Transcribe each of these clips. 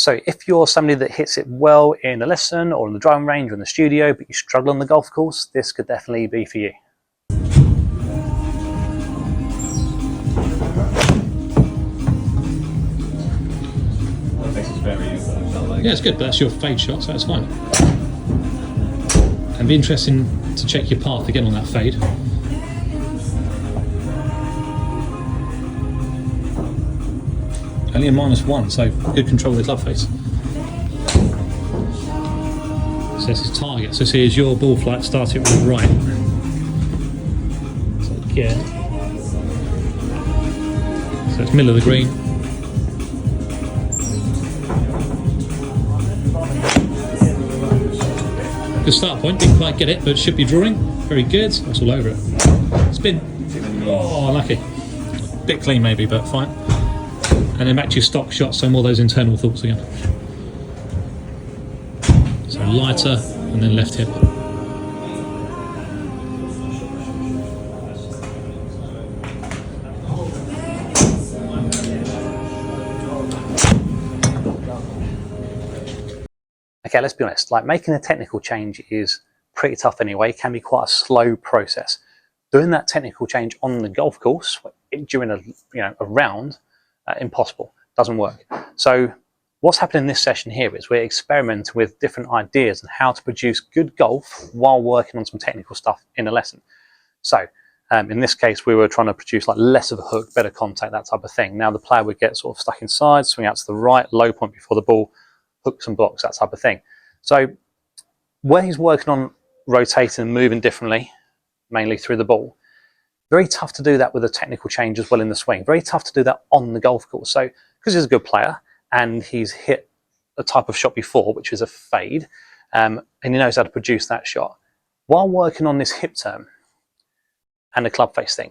So if you're somebody that hits it well in a lesson or in the driving range or in the studio, but you struggle on the golf course, this could definitely be for you. Yeah, it's good, but that's your fade shot, so that's fine. And be interesting to check your path again on that fade. Only a -1, so good control of the club face. So that's his target. So see, as your ball flight starts it with the right. So again. So it's middle of the green. Good start point, didn't quite get it, but should be drawing. Very good, that's all over it. Spin. Oh, unlucky. Bit clean maybe, but fine. And then back to your stock shot, so more of those internal thoughts again. So lighter, and then left hip. Okay, let's be honest, like making a technical change is pretty tough anyway, can be quite a slow process. Doing that technical change on the golf course during a round, impossible, doesn't work. So what's happening in this session here is we're experimenting with different ideas on how to produce good golf while working on some technical stuff in a lesson. So in this case, we were trying to produce like less of a hook, better contact, that type of thing. Now the player would get sort of stuck inside, swing out to the right, low point before the ball, hooks and blocks, that type of thing. So where he's working on rotating and moving differently, mainly through the ball, very tough to do that with a technical change as well in the swing. Very tough to do that on the golf course. So because he's a good player and he's hit a type of shot before, which is a fade, and he knows how to produce that shot, while working on this hip turn and the club face thing,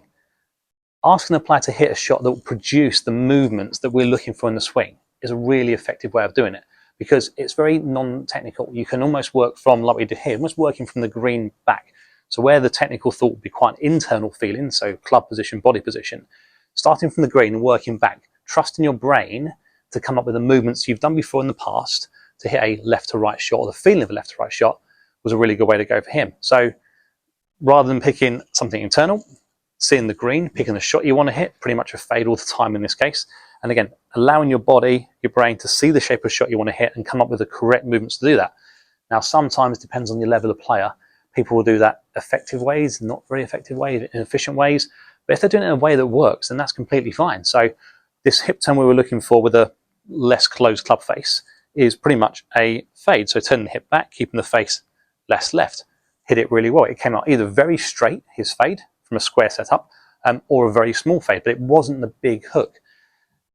asking the player to hit a shot that will produce the movements that we're looking for in the swing is a really effective way of doing it, because it's very non-technical. You can almost work from, like we did here, almost working from the green back. So where the technical thought would be quite an internal feeling, so club position, body position, starting from the green and working back, trusting your brain to come up with the movements you've done before in the past to hit a left to right shot, or the feeling of a left to right shot was a really good way to go for him. So rather than picking something internal, seeing the green, picking the shot you want to hit, pretty much a fade all the time in this case. And again, allowing your body, your brain to see the shape of shot you want to hit and come up with the correct movements to do that. Now, sometimes it depends on your level of player. People will do that effective ways, not very effective ways, inefficient ways. But if they're doing it in a way that works, then that's completely fine. So this hip turn we were looking for with a less closed club face is pretty much a fade. So turning the hip back, keeping the face less left. Hit it really well. It came out either very straight, his fade, from a square setup, or a very small fade, but it wasn't the big hook.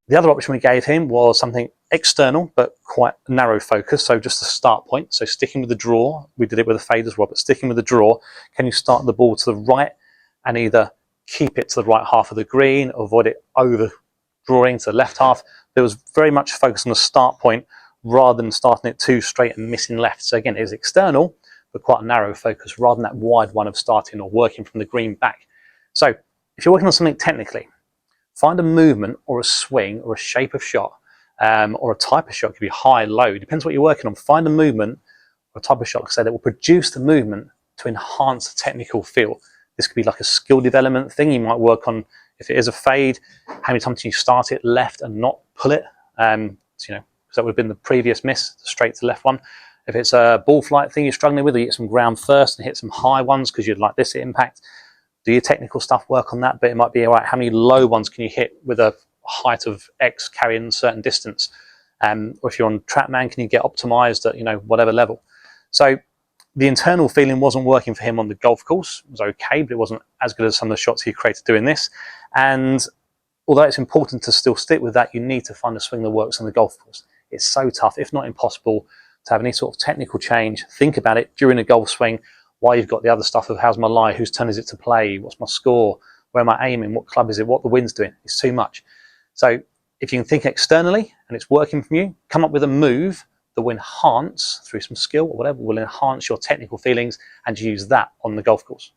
The other option we gave him was something external, but quite narrow focus, so just a start point. So sticking with the draw, we did it with a fade as well, but sticking with the draw, can you start the ball to the right and either keep it to the right half of the green, avoid it over drawing to the left half. There was very much focus on the start point rather than starting it too straight and missing left. So again, it is external, but quite a narrow focus rather than that wide one of starting or working from the green back. So if you're working on something technically, find a movement or a swing or a shape of shot or a type of shot. It could be high, low, depends what you're working on. Find a movement or a type of shot, like I say, that will produce the movement to enhance the technical feel. This could be like a skill development thing. You might work on, if it is a fade, how many times can you start it left and not pull it? So that would have been the previous miss, the straight to left one. If it's a ball flight thing you're struggling with, you get some ground first and hit some high ones because you'd like this impact. Do your technical stuff, work on that, but it might be, all right, how many low ones can you hit with a height of X carrying a certain distance? Or if you're on TrackMan, can you get optimized at, whatever level? So the internal feeling wasn't working for him on the golf course. It was okay, but it wasn't as good as some of the shots he created doing this. And although it's important to still stick with that, you need to find a swing that works on the golf course. It's so tough, if not impossible, to have any sort of technical change. Think about it during a golf swing, while you've got the other stuff of how's my lie, whose turn is it to play, what's my score, where am I aiming, what club is it, what the wind's doing. It's too much. So if you can think externally and it's working from you, come up with a move that will enhance, through some skill or whatever, will enhance your technical feelings and use that on the golf course.